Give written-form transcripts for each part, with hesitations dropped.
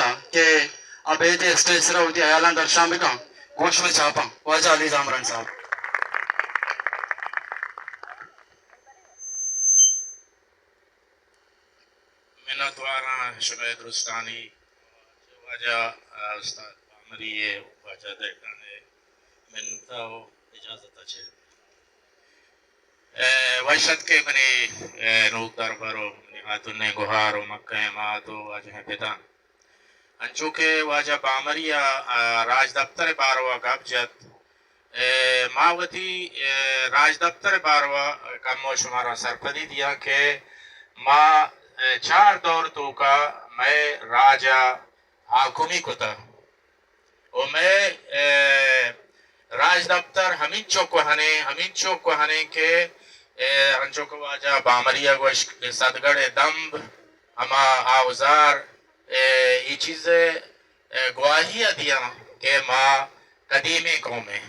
بیا کہ اب یہ اسٹیج سے ہوتی ہے اعلان درشان بھی کہاں گوش میں چھاپا واجہ علی زامران صاحب منت وارا شبید رستانی واجہ استاد عمری واجہ دیکھانے منتا ہو اجازت اچھے وشت کے بنی نوک دربارو نہاتن نے گوہارو مکہ ماتو واجہ پتا انچو کے واجہ بامریا راج دفتر باروا گبجت ماوتی راج دفتر باروا کم و شمارا سرپدی دیا کہ ماں 4 دور تو کا میں راجہ حاکمی کو تھا اور میں راج دفتر ہمین چوک کو ہنے کے ہنچو کو واجہ بامریا گوش صدگڑ دمب ہما آوزار یہ چیزیں گواہیاں دیا کہ ماں قدیمی قومیں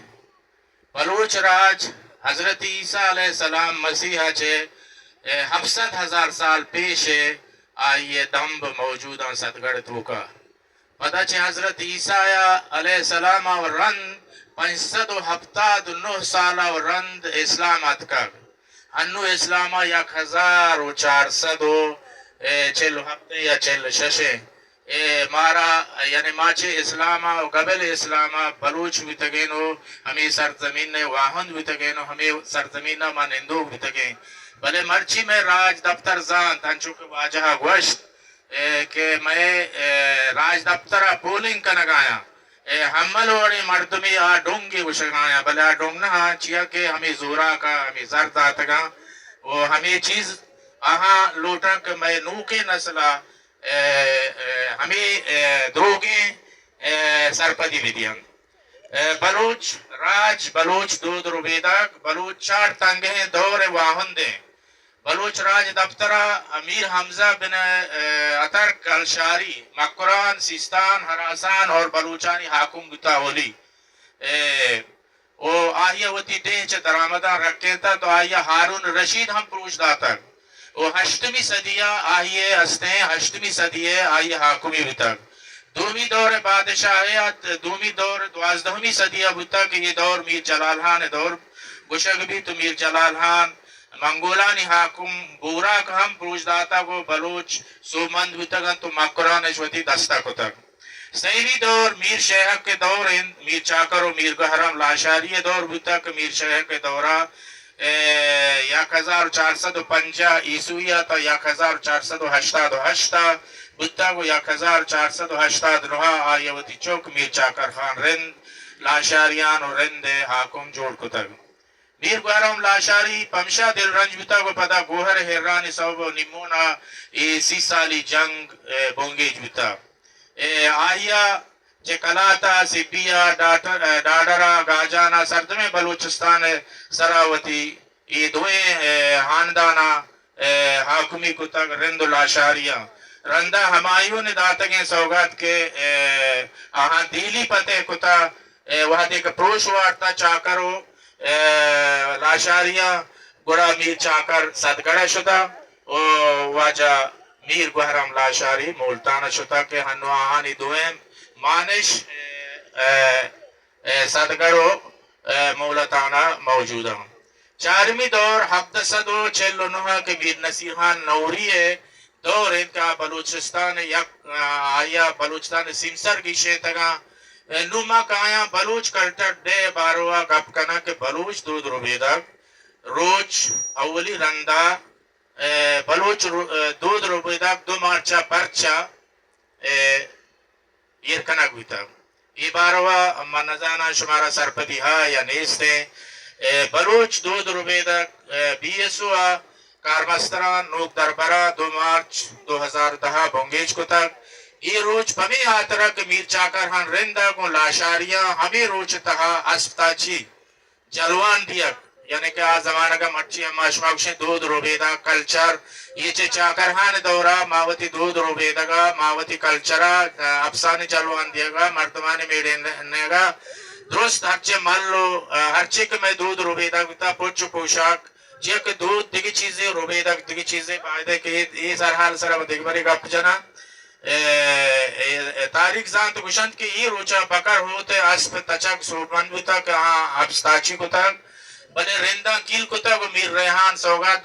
بلوچ راج حضرت عیسیٰ علیہ السلام مسیحہ چھے 700,000 سال پیش آئیے دمب موجودہ صدگڑ توکا پتہ چھے حضرت عیسیٰ علیہ السلام اور رند 579 سالہ اور رند اسلامات کا ہنو اسلامہ 1400 چل ہفتے یا چل ششے مارا یعنی ماچے اسلامہ و قبل اسلامہ بلوچ بھی تگینو ہمیں سرزمین نے واہن بھی تگینو ہمیں سرزمین ما نندوگ بھی تگین بلے مرچی میں راج دفتر زان تنچو کے واجہ گوشت کہ میں راج دفتر پولنگ کا نگایا حمل وڑی مردمی ڈونگی وشگایا بلے ڈونگنا چیا کہ ہمیں زورا کا ہمیں زرد آتگا وہ ہمیں چیز آہاں لوٹا کہ میں نوکے نسلہ ہمیں دروگیں سرپدی بھی دیا بلوچ راج بلوچ دود روبیدک بلوچ 4 تنگیں دور واہن دیں بلوچ راج دفترہ امیر حمزہ بن اترک الشاری مکران سیستان ہراسان اور بلوچانی حاکم گتا ہولی وہ آئیہ وطی دیں چھ درامدان رکھتے تھا تو آئیہ ہارون رشید ہم پروچ داتا وہ 8ویں صدیہ آئیے ہستے 8ویں صدیہ آئیے حاکمی بھی تک 2ویں دور بادشاہیت 2ویں دور 12ویں صدیہ بھی تک یہ دور میر جلال خان دور گشگ بھی تو میر جلال خان منگولانی حاکم بورا کا ہم پروچ داتا کو بلوچ سومند بھی تک تو مکران اشوتی دستا کو تک 6ویں دور میر شیخ کے دور میر چاکر و میر گہرم لاشاری دور بھی تک میر شیخ کے دورہ 1450 عیسویہ تا 1488 بتا کو 1489 آیوتی چوک میر چاکر خان رند لاشاریان و رند حاکم جوڑ کو تک میر گوہرم لاشاری پمشا دل رنج بتا کو پتا گوہر حیرانی صوب و نمونا 30 سالی جنگ بونگیج بتا آئیا چکلاتا سبیا ڈاڈرا گاجانا سردمے بلوچستان سراوتی یہ دوئیں خاندانا حاکمی کو تک رند لاشاریہ رندہ ہمایوں نے داتگیں سوگات کے آہاں دیلی پتے کتا وہاں دیکھ پروش وارتا چاکرو لاشاریہ گڑا میر چاکر صدگڑا شدہ واجہ میر گوہرم لاشاری مولتانا شدہ کہ ہنو آہانی دوئیں مانش صدگڑو مولتانا موجودہ 4ویں دور 749 کے میر نصیر خان نوری ہے دور ان کا بلوچستان آیا بلوچستان سمسر کی شیطگاں نوما کایا بلوچ کلٹر دے باروہ گپ کنا کے بلوچ دود روبیدک روچ اولی رندہ بلوچ دود روبیدک 2 مارچہ پرچہ یہ کنک بیتا یہ باروہ منزانہ شمارہ سرپدی ہا یا نیستے بلوچ دود روبیدک BSO کارمستران نوک دربرہ 2 مارچ 2010 بونگیج کو تک یہ روچ پمی آترک میر چاکر ہن رندہ کو لاشاریاں ہمیں روچ تہا اسپتا چی جلوان دیک یعنی کہ آج زمانہ کا مچی اما شماکشن دود روبیدہ کلچر یہ چے چاکر ہن دورہ ماوتی دود روبیدہ گا ماوتی کلچرہ افسانی جلوان دیا گا مردمانی میڈے گا درست ہرچے ملو ہرچے کہ میں دود روبیدہ گتا پوچھ پوشاک جیا کہ دود دیگی چیزیں روبیدہ دیگی چیزیں پائدے کہ یہ سرحال سرہ دیکھ باری گپ جنا تاریخ زان تو گشند که ای روچا بکر ہوتے اسب تچک سوبن بوتا که اب ستاچی کتا بله رندان کیل کتا و میر ریحان سوگات